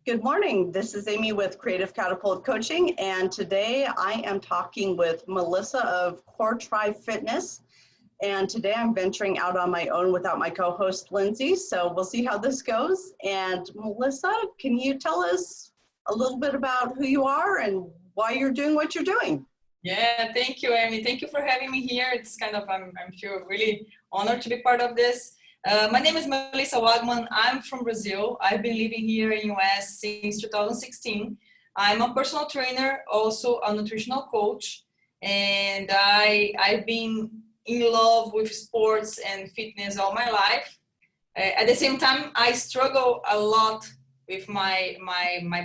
Good morning. This is Amy with Creative Catapult Coaching, and today I am talking with Melissa of Core Tribe Fitness. And today I'm venturing out on my own without my co-host Lindsay, so we'll see how this goes. And Melissa, can you tell us a little bit about who you are and why you're doing what you're doing? Yeah, thank you, Amy. Thank you for having me here. It's kind of, I'm sure, really honored to be part of this. My name is Melissa Wagmann. I'm from Brazil. I've been living here in US since 2016. I'm a personal trainer, also a nutritional coach, and I've been in love with sports and fitness all my life. At the same time, I struggle a lot with my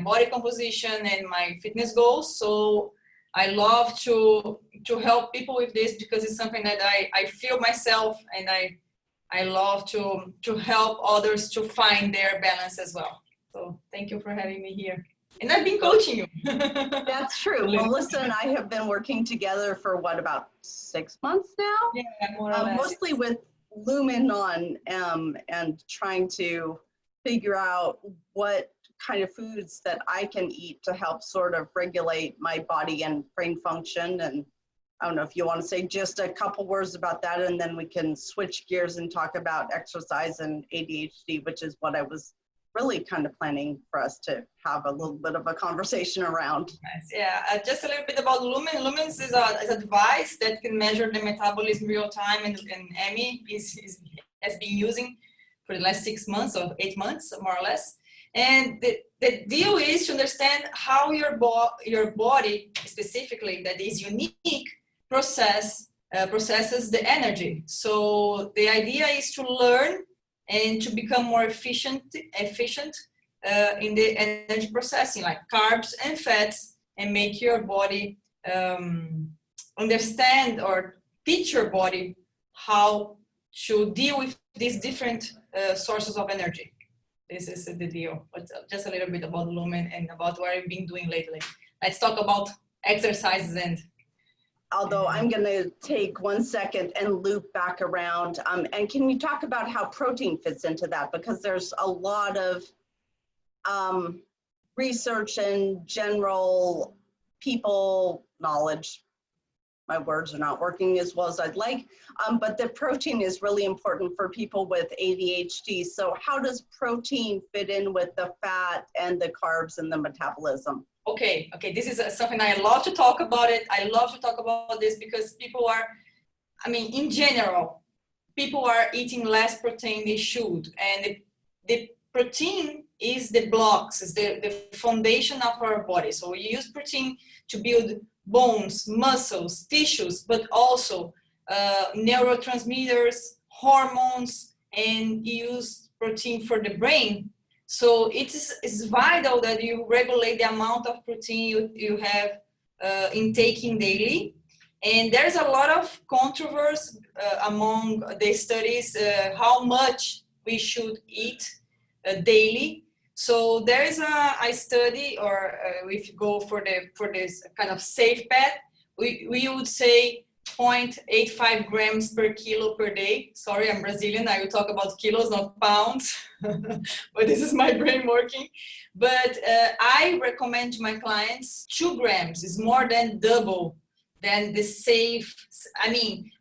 body composition and my fitness goals. So I love to help people with this because it's something that I feel myself, and I love to help others to find their balance as well. So thank you for having me here. And I've been coaching you. That's true. Melissa and I have been working together for what, about 6 months now? Yeah, more or less. Mostly with Lumen on and trying to figure out what kind of foods that I can eat to help sort of regulate my body and brain function. And I don't know if you want to say just a couple words about that, and then we can switch gears and talk about exercise and ADHD, which is what I was really kind of planning for us to have a little bit of a conversation around. Nice. Yeah, just a little bit about Lumen. Lumen is a device that can measure the metabolism real time, and Amy has been using for the last 6 months or 8 months, more or less. And the deal is to understand how your body, specifically, that is unique, processes the energy. So the idea is to learn and to become more efficient in the energy processing, like carbs and fats, and make your body understand or teach your body how to deal with these different sources of energy. This is the deal. But just a little bit about Lumen and about what I've been doing lately. Let's talk about exercises and. Although I'm going to take 1 second and loop back around. And can you talk about how protein fits into that? Because there's a lot of research and general people knowledge. My words are not working as well as I'd like, but the protein is really important for people with ADHD. So how does protein fit in with the fat and the carbs and the metabolism? Okay, this is something I love to talk about it. I love to talk about this because people are, in general, people are eating less protein they should. And the protein is the blocks, is the foundation of our body. So we use protein to build bones, muscles, tissues, but also neurotransmitters, hormones, and use protein for the brain. So it's vital that you regulate the amount of protein you have intaking daily. And there's a lot of controversy among the studies how much we should eat daily. So there is a study, or if you go for this kind of safe path, we would say 0.85 grams per kilo per day. Sorry, I'm Brazilian. I will talk about kilos, not pounds. But this is my brain working. But I recommend to my clients 2 grams is more than double than the safe.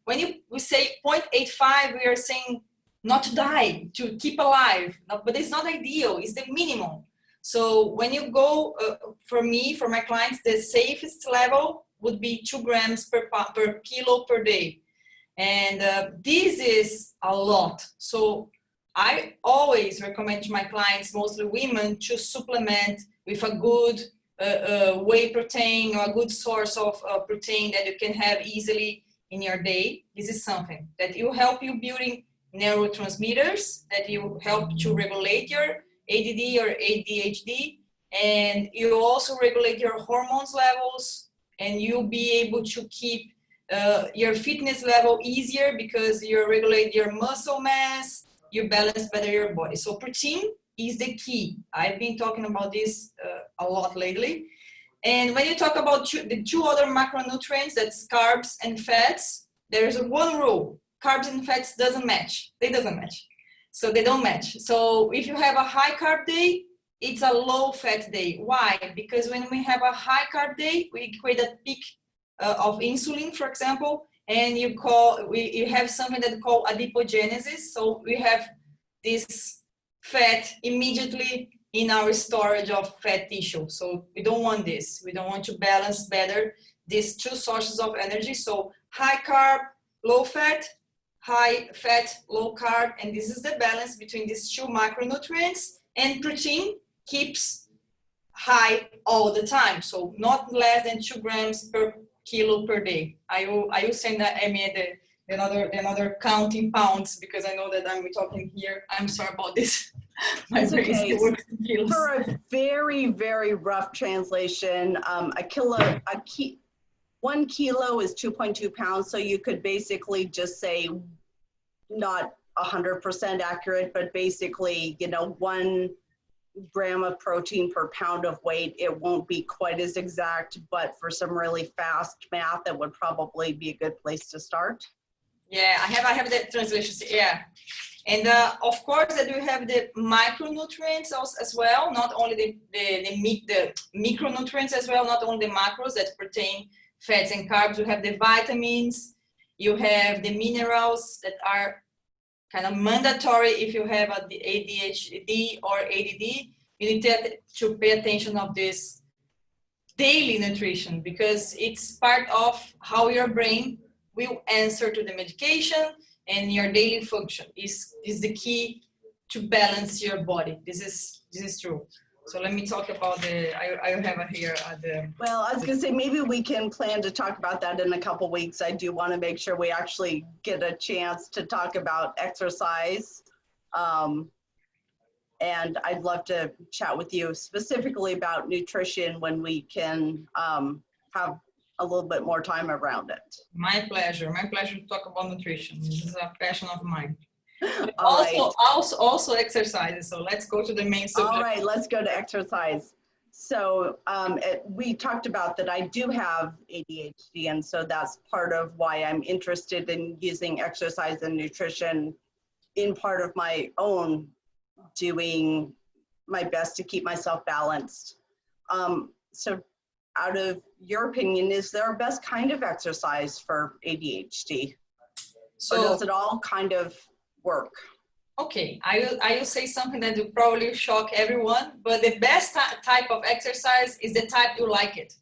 When we say 0.85, we are saying not to die, to keep alive. But it's not ideal. It's the minimum. So when you go, for my clients, the safest level would be 2 grams per kilo per day. And this is a lot. So I always recommend to my clients, mostly women, to supplement with a good whey protein or a good source of protein that you can have easily in your day. This is something that will help you building neurotransmitters, that will help to regulate your ADD or ADHD, and you also regulate your hormones levels, and you'll be able to keep your fitness level easier because you regulate your muscle mass, you balance better your body. So protein is the key. I've been talking about this a lot lately. And when you talk about the 2 other macronutrients, that's carbs and fats, there's one rule. Carbs and fats doesn't match. They don't match. So if you have a high carb day, it's a low fat day. Why? Because when we have a high carb day, we create a peak of insulin, for example, and you have something that we call adipogenesis. So we have this fat immediately in our storage of fat tissue. So we don't want this. We don't want to balance better these two sources of energy. So high carb, low fat, high fat, low carb, and this is the balance between these two macronutrients. And protein keeps high all the time, so not less than 2 grams per kilo per day. I will send that another counting pounds, because I know that I'm talking here. I'm sorry about this. My It's brain okay. still works in kilos. For a very, very rough translation, 1 kilo is 2.2 pounds. So you could basically just say, not 100% accurate, but basically, 1 gram of protein per pound of weight. It won't be quite as exact, but for some really fast math, that would probably be a good place to start. Yeah, I have that translation. Yeah. And of course that we have the micronutrients as well, not only the micronutrients as well, not only the macros that pertain fats and carbs. You have the vitamins, you have the minerals that are kind of mandatory if you have a ADHD or ADD. You need to pay attention of this daily nutrition, because it's part of how your brain will answer to the medication, and your daily function is the key to balance your body. This is true. So let me talk about I have here Well, I was going to say, maybe we can plan to talk about that in a couple weeks. I do want to make sure we actually get a chance to talk about exercise. And I'd love to chat with you specifically about nutrition when we can have a little bit more time around it. My pleasure to talk about nutrition. This is a passion of mine. Also exercises. So let's go to the main subject. All right, let's go to exercise. So we talked about that I do have ADHD, and so that's part of why I'm interested in using exercise and nutrition in part of my own doing my best to keep myself balanced. So out of your opinion, is there a best kind of exercise for ADHD? Or does it all kind of work? Okay, I will say something that will probably shock everyone, but the best type of exercise is the type you like it.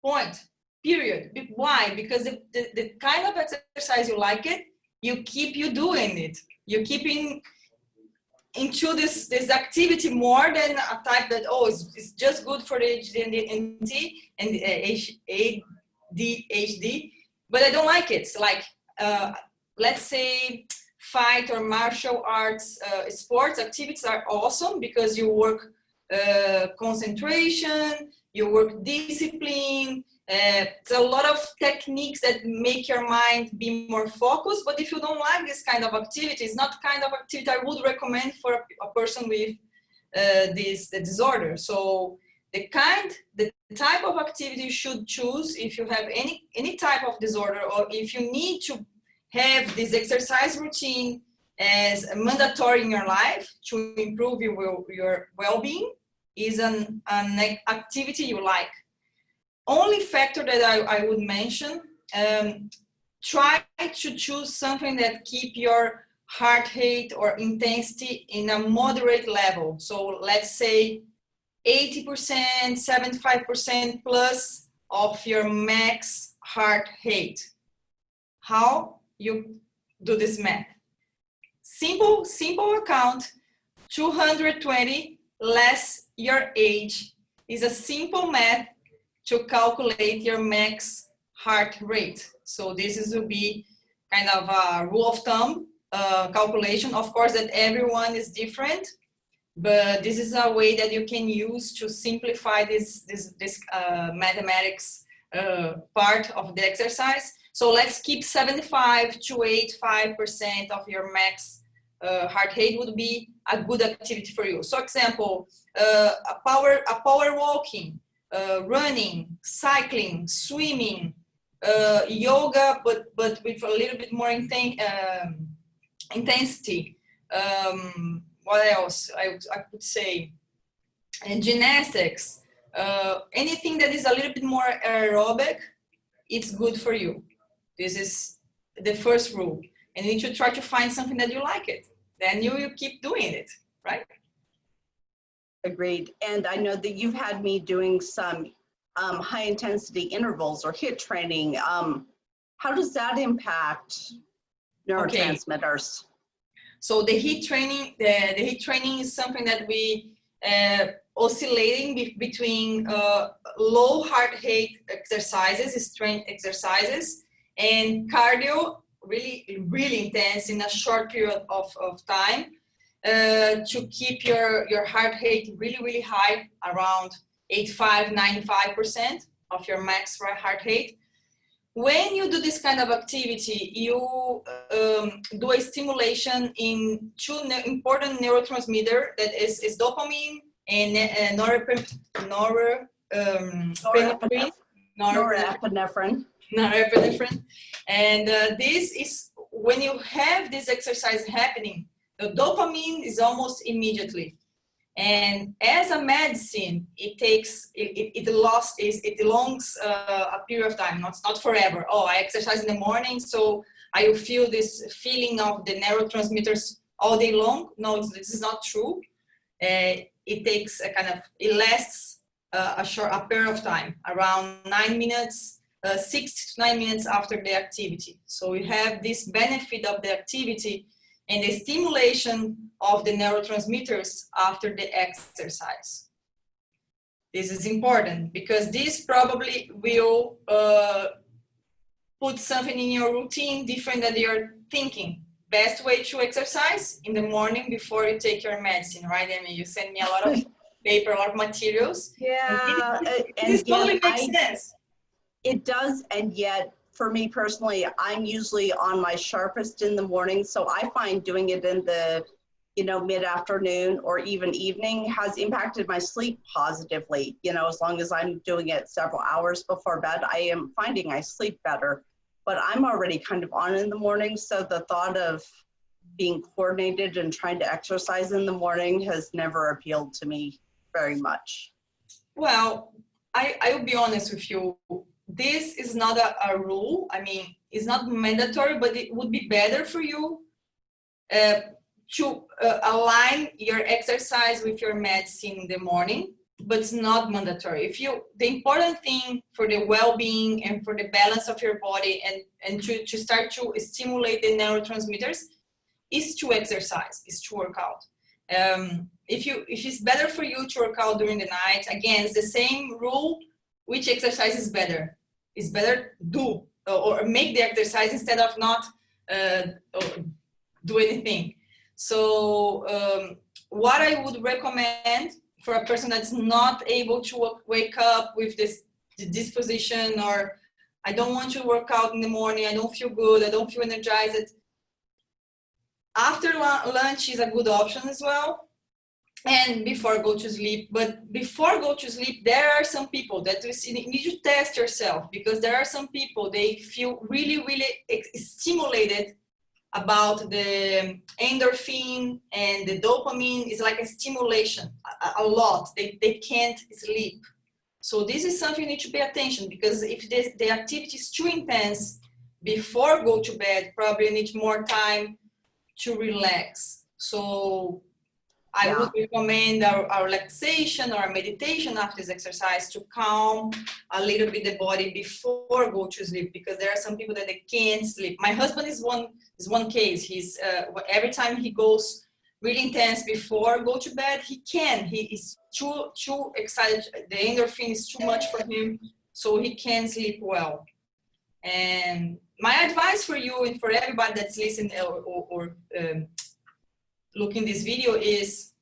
Point. Period. Why? Because the kind of exercise you like it, you keep you doing it. You keep into this activity more than a type that, it's just good for the ADHD and ADHD, but I don't like it. It's like, let's say, fight or martial arts sports activities are awesome because you work concentration, you work discipline. It's a lot of techniques that make your mind be more focused. But if you don't like this kind of activity, it's not the kind of activity I would recommend for a person with the disorder. So the type of activity you should choose if you have any type of disorder, or if you need to have this exercise routine as mandatory in your life to improve your well-being, is an activity you like. Only factor that I would mention, try to choose something that keep your heart rate or intensity in a moderate level. So let's say 80%, 75% plus of your max heart rate. How you do this math? Simple account, 220 less your age is a simple math to calculate your max heart rate. So this will be kind of a rule of thumb calculation. Of course, that everyone is different, but this is a way that you can use to simplify this mathematics part of the exercise. So let's keep 75 to 85% of your max heart rate would be a good activity for you. So example, a power walking, running, cycling, swimming, yoga, but with a little bit more intensity. What else I could say? and gymnastics, anything that is a little bit more aerobic, it's good for you. This is the first rule. And you should try to find something that you like it. Then you keep doing it, right? Agreed. And I know that you've had me doing some high intensity intervals or HIIT training. How does that impact neurotransmitters? Okay. So the HIIT training is something that we oscillating between low heart rate exercises, strength exercises, and cardio, really intense in a short period of time, to keep your heart rate really high, around 85-95% of your max heart rate. When you do this kind of activity, you do a stimulation in two important neurotransmitters, that is dopamine and norepinephrine. And this is when you have this exercise happening, the dopamine is almost immediately. And as a medicine, it elongs a period of time. It's not forever. Oh, I exercise in the morning, so I will feel this feeling of the neurotransmitters all day long. No, this is not true. It lasts a period of time, around 9 minutes, 6 to 9 minutes after the activity. So you have this benefit of the activity and the stimulation of the neurotransmitters after the exercise. This is important because this probably will put something in your routine different than you're thinking. Best way to exercise in the morning before you take your medicine, right? I mean, you send me a lot of paper, a lot of materials. Yeah, this totally makes sense. It does, and yet for me personally, I'm usually on my sharpest in the morning, so I find doing it in the mid-afternoon or even evening has impacted my sleep positively. As long as I'm doing it several hours before bed, I am finding I sleep better. But I'm already kind of on in the morning, so the thought of being coordinated and trying to exercise in the morning has never appealed to me very much. Well, I will be honest with you. This is not a rule. I mean, it's not mandatory, but it would be better for you to align your exercise with your medicine in the morning, but it's not mandatory. The important thing for the well-being and for the balance of your body and to start to stimulate the neurotransmitters is to exercise, is to work out. If it's better for you to work out during the night, again, it's the same rule. Which exercise is better? It's better do or make the exercise instead of not do anything. So what I would recommend for a person that's not able to wake up with the disposition, or I don't want to work out in the morning, I don't feel good, I don't feel energized. After lunch is a good option as well. And before go to sleep. But before go to sleep, there are some people that you need to test yourself, because there are some people, they feel really stimulated about the endorphin and the dopamine. Is like a stimulation a lot. They can't sleep. So this is something you need to pay attention, because if the activity is too intense before go to bed, probably you need more time to relax. So I would recommend a relaxation or a meditation after this exercise to calm a little bit the body before go to sleep, because there are some people that they can't sleep. My husband is one case. He's every time he goes really intense before go to bed, he is too excited. The endorphin is too much for him, so he can't sleep well. And my advice for you and for everybody that's listening or looking this video is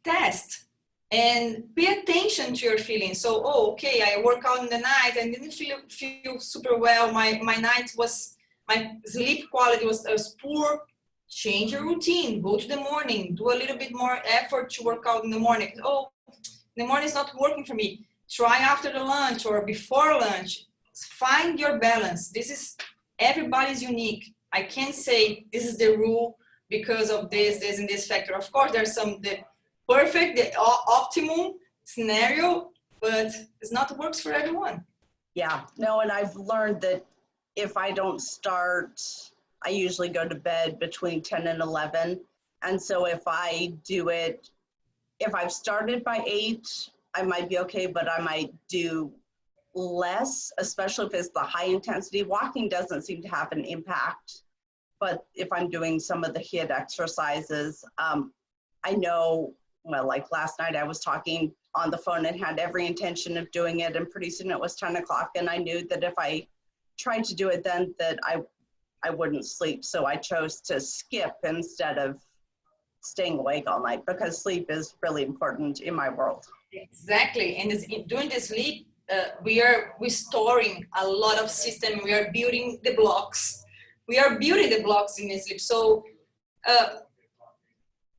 test and pay attention to your feelings. So, okay, I work out in the night and didn't feel super well. My sleep quality was poor. Change your routine. Go to the morning. Do a little bit more effort to work out in the morning. The morning is not working for me. Try after the lunch or before lunch. Find your balance. Everybody's unique. I can't say this is the rule because of this and this factor. Of course, there's the optimum scenario, but it's not works for everyone. Yeah, no, and I've learned that if I don't start, I usually go to bed between 10 and 11. And so if I do it, if I've started by 8, I might be okay, but I might do less, especially if it's the high intensity. Walking doesn't seem to have an impact, but if I'm doing some of the HIIT exercises, I know, well, like last night I was talking on the phone and had every intention of doing it, and pretty soon it was 10 o'clock, and I knew that if I tried to do it then that I wouldn't sleep. So I chose to skip instead of staying awake all night, because sleep is really important in my world. Exactly. And during the sleep, we are restoring a lot of system. We are building the blocks. We are building the blocks in the sleep. So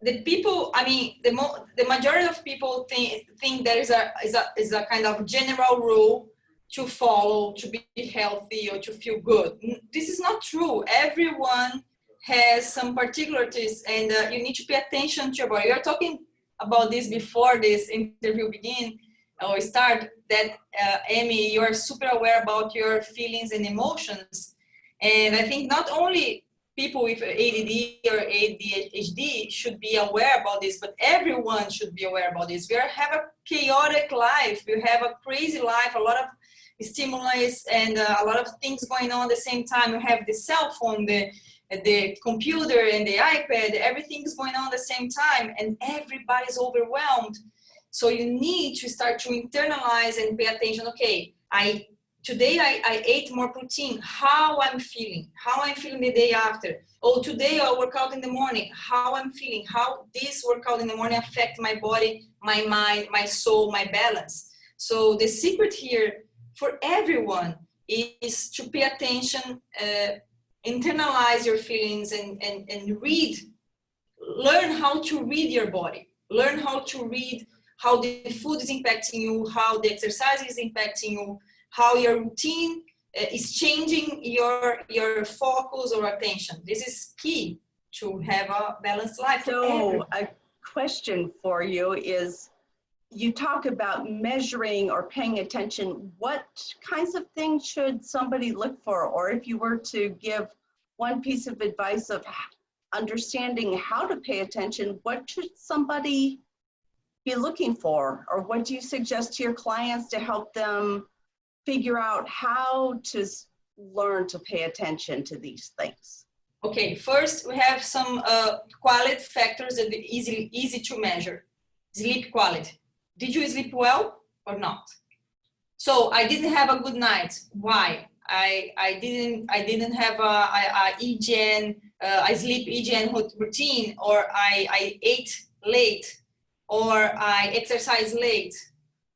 the people, I mean, the majority of people think there is a kind of general rule to follow, to be healthy or to feel good. This is not true. Everyone has some particularities, and you need to pay attention to your body. We are talking about this before this interview begin or start, that Amy, you are super aware about your feelings and emotions. And I think not only people with ADD or ADHD should be aware about this, but everyone should be aware about this. We have a chaotic life. We have a crazy life, a lot of stimulus and a lot of things going on at the same time. You have the cell phone, the computer and the iPad, everything's going on at the same time, and everybody's overwhelmed. So you need to start to internalize and pay attention. Okay, today I ate more protein, how I'm feeling the day after. Oh, today I'll work out in the morning, how I'm feeling, how this workout in the morning affect my body, my mind, my soul, my balance. So the secret here for everyone is to pay attention, internalize your feelings, and read, learn how to read your body, learn how to read how the food is impacting you, how the exercise is impacting you, how your routine is changing your focus or attention. This is key to have a balanced life. So a question for you is, you talk about measuring or paying attention. What kinds of things should somebody look for? Or if you were to give one piece of advice of understanding how to pay attention, what should somebody be looking for? Or what do you suggest to your clients to help them figure out how to learn to pay attention to these things? Okay, first we have some quality factors that are easy to measure. Sleep quality. Did you sleep well or not? So I didn't have a good night. Why? I didn't have a sleep hygiene routine, or I ate late, or I exercise late,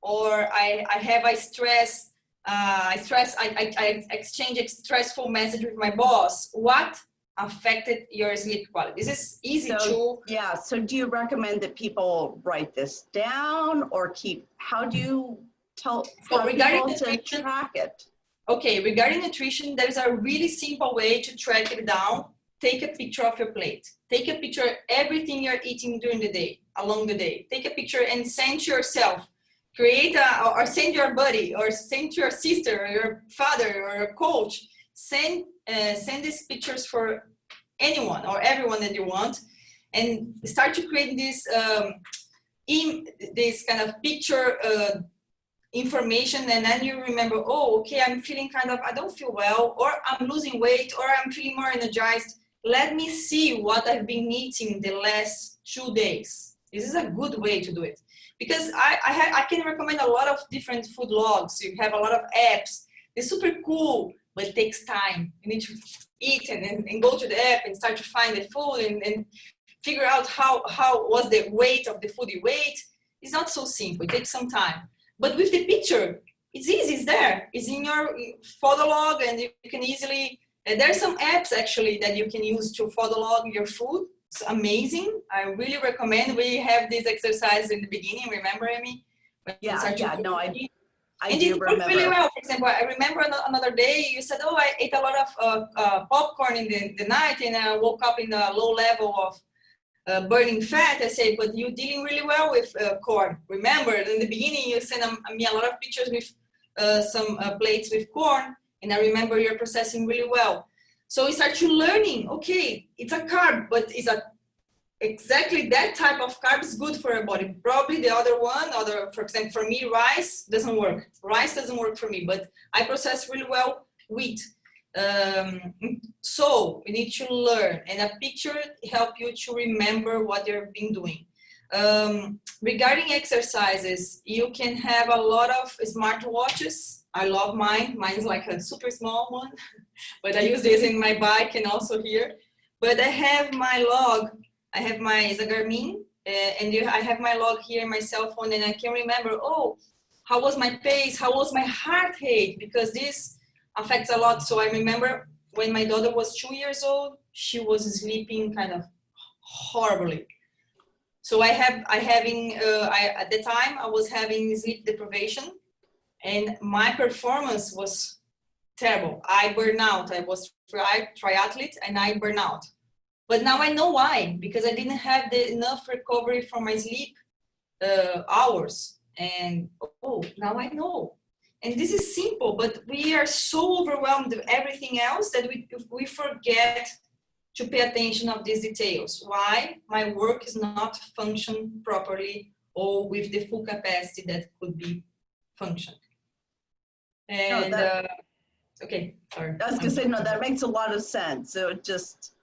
or I have a stress. I exchange a stressful message with my boss. What affected your sleep quality? This is easy to. Yeah, so do you recommend that people write this down, or how do you tell people to track it? Okay, regarding nutrition, there's a really simple way to track it down. Take a picture of your plate. Take a picture of everything you're eating during the day, along the day. Take a picture and send to yourself. Or send your buddy, or send to your sister, or your father, or your coach. Send these pictures for anyone or everyone that you want, and start to create this this kind of picture information. And then you remember, oh, okay, I'm feeling I don't feel well, or I'm losing weight, or I'm feeling more energized. Let me see what I've been eating the last 2 days. This is a good way to do it, because I can recommend a lot of different food logs. You have a lot of apps. They're super cool, but it takes time. You need to eat and go to the app and start to find the food and figure out how was the weight of the food you ate. It's not so simple. It takes some time. But with the picture, it's easy. It's there. It's in your photo log, and you can easily. There are some apps actually that you can use to photo log your food. It's amazing. I really recommend. We have this exercise in the beginning. Remember, Amy? Yeah. No, I and do it worked remember. really well. For example, I remember another day you said, oh, I ate a lot of popcorn in the night, and I woke up in a low level burning fat, I say, but you're dealing really well with corn. Remember, in the beginning, you sent me a lot of pictures with some plates with corn, and I remember you're processing really well. So we start to learning, okay, it's a carb, but it's exactly that type of carb is good for your body. Probably the other one, for example, for me, rice doesn't work. Rice doesn't work for me, but I process really well wheat. So we need to learn, and a picture help you to remember what you've been doing. Regarding exercises, you can have a lot of smartwatches. I love mine. Mine is like a super small one, but I use this in my bike and also here. But I have my log. I have it's a Garmin, and I have my log here in my cell phone, and I can remember, oh, how was my pace? How was my heart rate? Because this affects a lot. So I remember when my daughter was 2 years old, she was sleeping kind of horribly. So at the time I was having sleep deprivation, and my performance was terrible. I burned out. I was triathlete and I burned out. But now I know why, because I didn't have enough recovery from my sleep hours. And now I know. And this is simple, but we are so overwhelmed with everything else that we forget to pay attention of these details. Why my work is not function properly or with the full capacity that could be functioned. And okay, sorry. I was gonna say, no, that makes a lot of sense. So it just,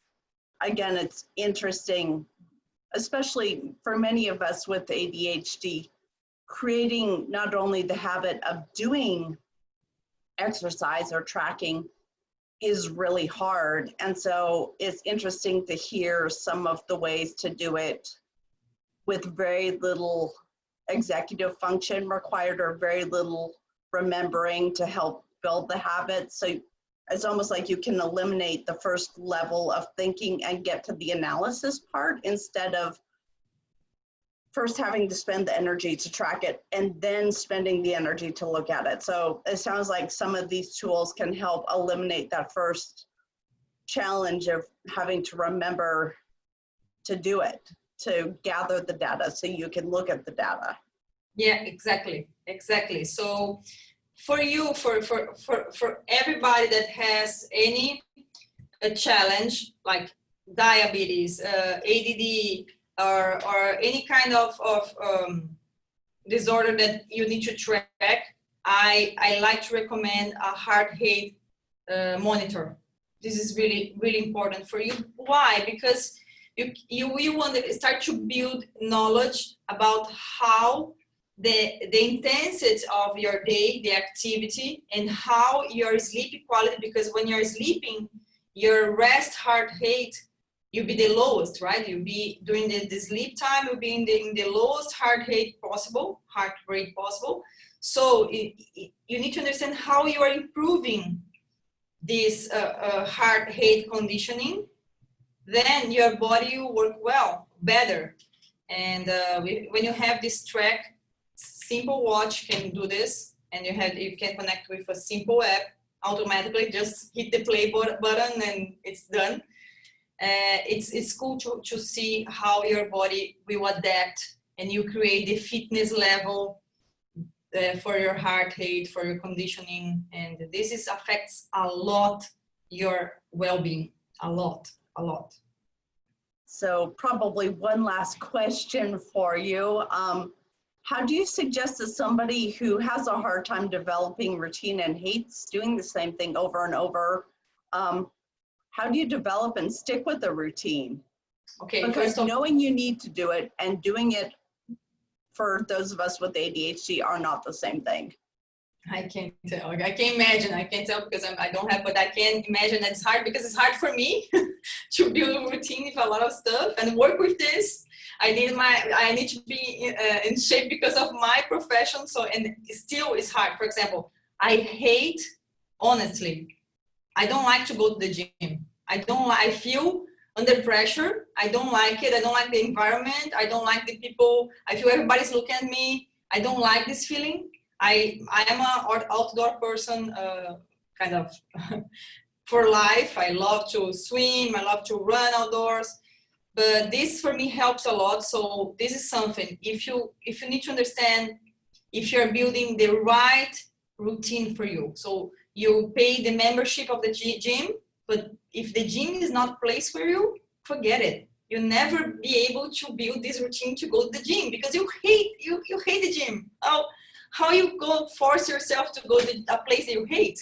again, it's interesting, especially for many of us with ADHD, creating not only the habit of doing exercise or tracking is really hard. And so it's interesting to hear some of the ways to do it with very little executive function required or very little remembering to help build the habit. So it's almost like you can eliminate the first level of thinking and get to the analysis part instead of first having to spend the energy to track it and then spending the energy to look at it. So it sounds like some of these tools can help eliminate that first challenge of having to remember to do it, to gather the data so you can look at the data. Yeah, exactly. So for you, for everybody that has any challenge like diabetes, ADD, or any kind of disorder that you need to track, I like to recommend a heart rate monitor. This is really, really important for you. Why? Because you want to start to build knowledge about how the intensity of your day, the activity, and how your sleep quality, because when you're sleeping, your rest heart rate, you'll be the lowest, right? You'll be during the sleep time, you'll be in the lowest heart rate possible. So you need to understand how you are improving this heart rate conditioning. Then your body will work better. And when you have this track, simple watch can do this, and you can connect with a simple app automatically. Just hit the play button and it's done. It's cool to see how your body will adapt, and you create the fitness level for your heart rate, for your conditioning, and this affects a lot your well-being, a lot. So probably one last question for you. How do you suggest that somebody who has a hard time developing routine and hates doing the same thing over and over, how do you develop and stick with a routine? Okay, because knowing you need to do it and doing it for those of us with ADHD are not the same thing. I can't tell. I can't imagine. I can't tell because I don't have, but I can imagine that it's hard because it's hard for me to build a routine with a lot of stuff and work with this. I need to be in shape because of my profession. So, and still it's hard. For example, honestly, I don't like to go to the gym. I feel under pressure. I don't like it. I don't like the environment. I don't like the people. I feel everybody's looking at me. I don't like this feeling. I am an outdoor person, kind of for life. I love to swim. I love to run outdoors. but this for me helps a lot. So this is something, if you need to understand if you're building the right routine for you. So you pay the membership of the gym, but if the gym is not place for you, forget it. You'll never be able to build this routine to go to the gym because you hate the gym. How you go force yourself to go to a place that you hate?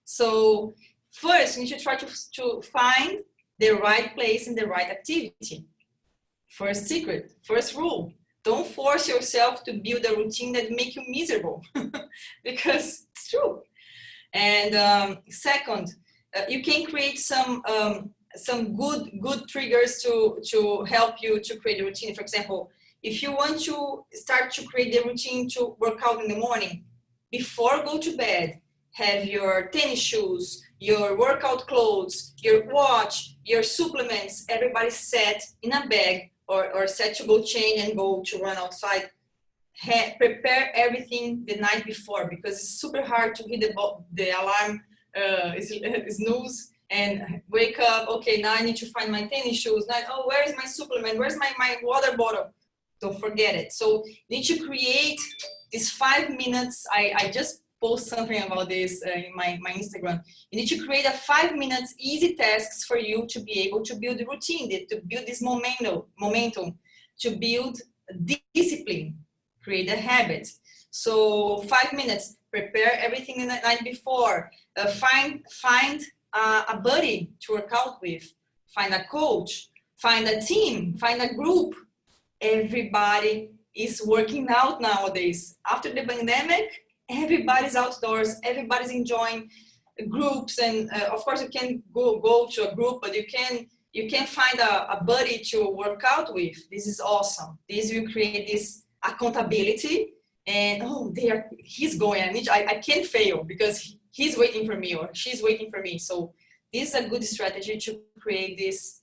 So first, you need to try to find the right place and the right activity. First secret, first rule. Don't force yourself to build a routine that make you miserable because it's true. And second, you can create some good triggers to help you to create a routine. For example, if you want to start to create the routine to work out in the morning, before go to bed, have your tennis shoes, your workout clothes, your watch, your supplements, everybody set in a bag or set to go change and go to run outside. Prepare everything the night before because it's super hard to hit the alarm, snooze, and wake up. Okay, now I need to find my tennis shoes. Now, oh, where is my supplement? Where's my water bottle? Don't forget it. So you need to create these 5 minutes. I just post something about this in my Instagram. You need to create a 5 minutes easy tasks for you to be able to build a routine, to build this momentum, to build discipline, create a habit. So 5 minutes, prepare everything the night before, find a buddy to work out with, find a coach, find a team, find a group. Everybody is working out nowadays. After the pandemic, everybody's outdoors, everybody's enjoying groups, and of course you can go to a group, but you can find a buddy to work out with. This is awesome. This will create this accountability, and he's going. I can't fail because he's waiting for me or she's waiting for me. So this is a good strategy to create this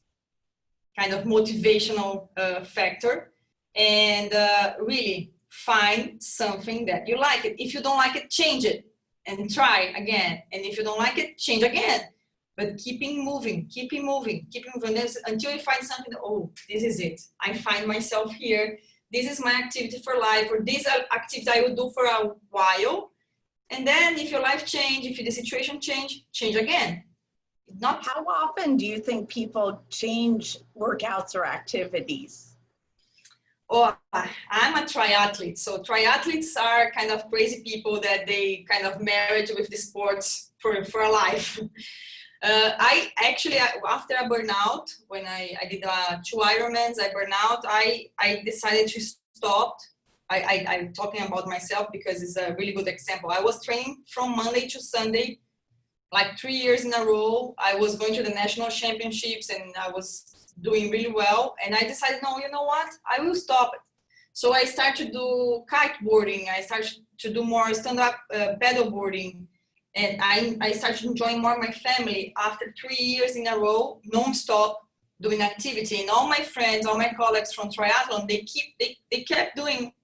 kind of motivational factor, and really find something that you like. If you don't like it, change it and try again. And if you don't like it, change again. But keep moving until you find something. Oh, this is it. I find myself here. This is my activity for life, or this activity I will do for a while. And then if your life change, if the situation change again. How often do you think people change workouts or activities? Oh, I'm a triathlete. So triathletes are kind of crazy people that they kind of married with the sports for a life. I actually, after a burnout, when I did 2 Ironmans, I burned out, I decided to stop. I'm talking about myself because it's a really good example. I was training from Monday to Sunday, like 3 years in a row. I was going to the national championships and I was doing really well, and I decided, no, you know what, I will stop it. So I started to do kiteboarding, I started to do more stand-up paddle boarding, and I started enjoying more my family after 3 years in a row, non-stop doing activity. And all my friends, all my colleagues from triathlon, they kept doing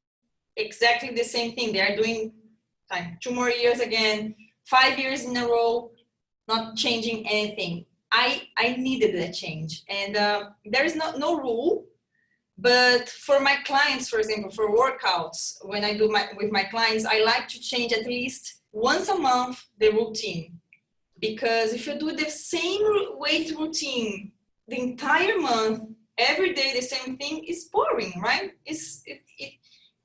exactly the same thing. They are doing 2 more years again, 5 years in a row, not changing anything. I needed a change, and there is no rule, but for my clients, for example, for workouts, when I do with my clients, I like to change at least once a month the routine, because if you do the same weight routine the entire month, every day the same thing, is boring, right? It's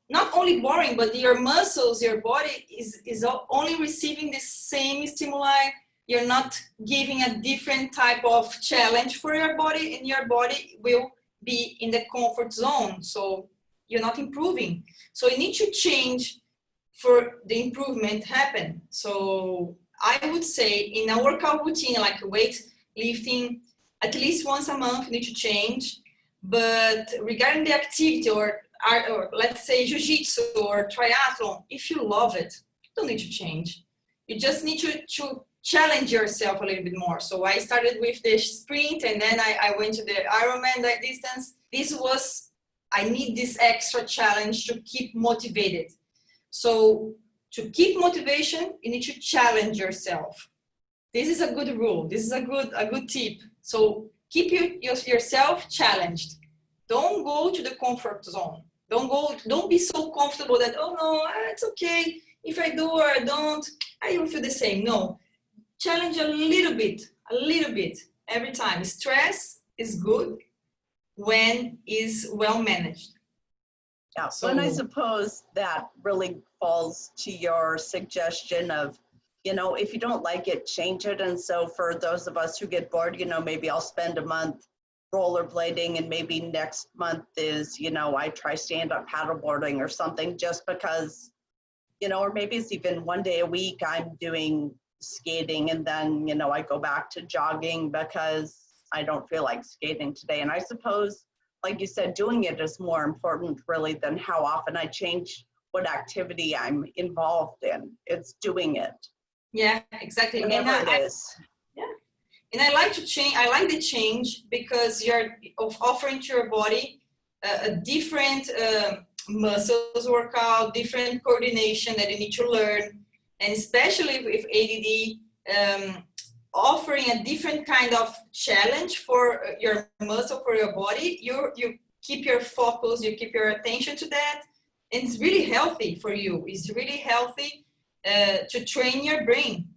not only boring, but your muscles, your body is only receiving the same stimuli. You're not giving a different type of challenge for your body, and your body will be in the comfort zone. So you're not improving. So you need to change for the improvement happen. So I would say in a workout routine, like weight lifting, at least once a month you need to change. But regarding the activity, or let's say jiu-jitsu or triathlon, if you love it, you don't need to change. You just need to challenge yourself a little bit more. So I started with the sprint, and then I went to the Ironman distance. I need this extra challenge to keep motivated. So to keep motivation, you need to challenge yourself. This is a good rule. This is a good tip. So keep yourself challenged. Don't go to the comfort zone. Don't be so comfortable that, oh no, it's okay. If I do or I don't, I will feel the same. No, challenge a little bit every time. Stress is good when is well managed. Yeah, So, and I suppose that really falls to your suggestion of, you know, if you don't like it, change it. And so for those of us who get bored, you know, maybe I'll spend a month rollerblading and maybe next month is, you know, I try stand-up paddleboarding or something just because, you know, or maybe it's even one day a week I'm doing skating and then, you know, I go back to jogging because I don't feel like skating today. And I suppose, like you said, doing it is more important really than how often I change what activity I'm involved in. It's doing it. Yeah, exactly. Whatever it is. Yeah. And I like to change. I like the change because you're offering to your body a different muscles workout, different coordination that you need to learn, and especially with ADD, offering a different kind of challenge for your muscle, for your body. You keep your focus, you keep your attention to that, and it's really healthy for you. It's really healthy to train your brain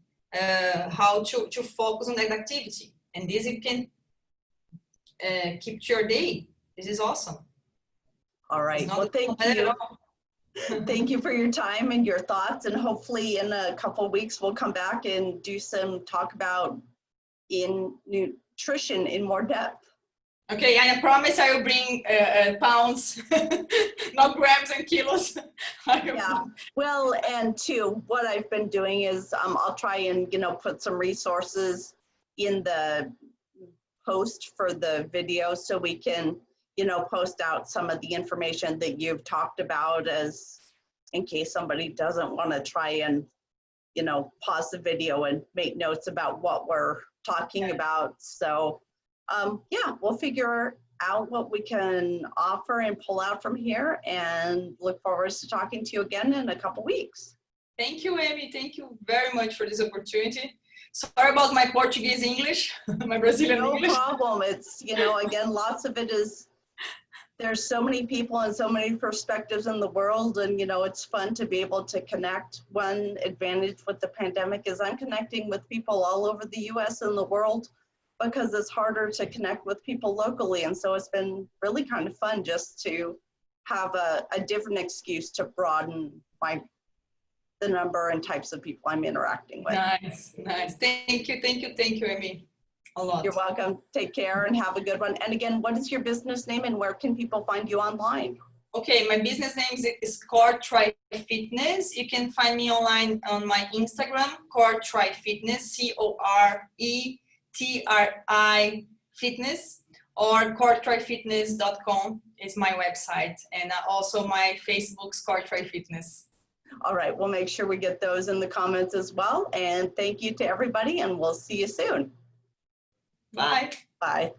how to focus on that activity, and this you can keep to your day. This is awesome. All right. Well, thank you. Thank you for your time and your thoughts, and hopefully in a couple of weeks we'll come back and do some talk about in nutrition in more depth. Okay, and I promise I will bring pounds, not grams and kilos. Yeah, well, and too, what I've been doing is I'll try and, you know, put some resources in the post for the video so we can, you know, post out some of the information that you've talked about as in case somebody doesn't want to try and, you know, pause the video and make notes about what we're talking about. So yeah, we'll figure out what we can offer and pull out from here, and look forward to talking to you again in a couple weeks. Thank you, Amy. Thank you very much for this opportunity. Sorry about my Portuguese English, my Brazilian English. No problem. It's, you know, again, lots of it is, there's so many people and so many perspectives in the world, and, you know, it's fun to be able to connect. One advantage with the pandemic is I'm connecting with people all over the US and the world, because it's harder to connect with people locally. And so it's been really kind of fun just to have a different excuse to broaden the number and types of people I'm interacting with. Nice, nice. Thank you, Amy. A lot. You're welcome. Take care and have a good one. And again, what is your business name and where can people find you online? Okay, my business name is Core Try Fitness. You can find me online on my Instagram, Core Try Fitness, CORETRI Fitness, or coretryfitness.com is my website, and also my Facebook's Core Try Fitness. All right, we'll make sure we get those in the comments as well. And thank you to everybody, and we'll see you soon. Bye. Bye.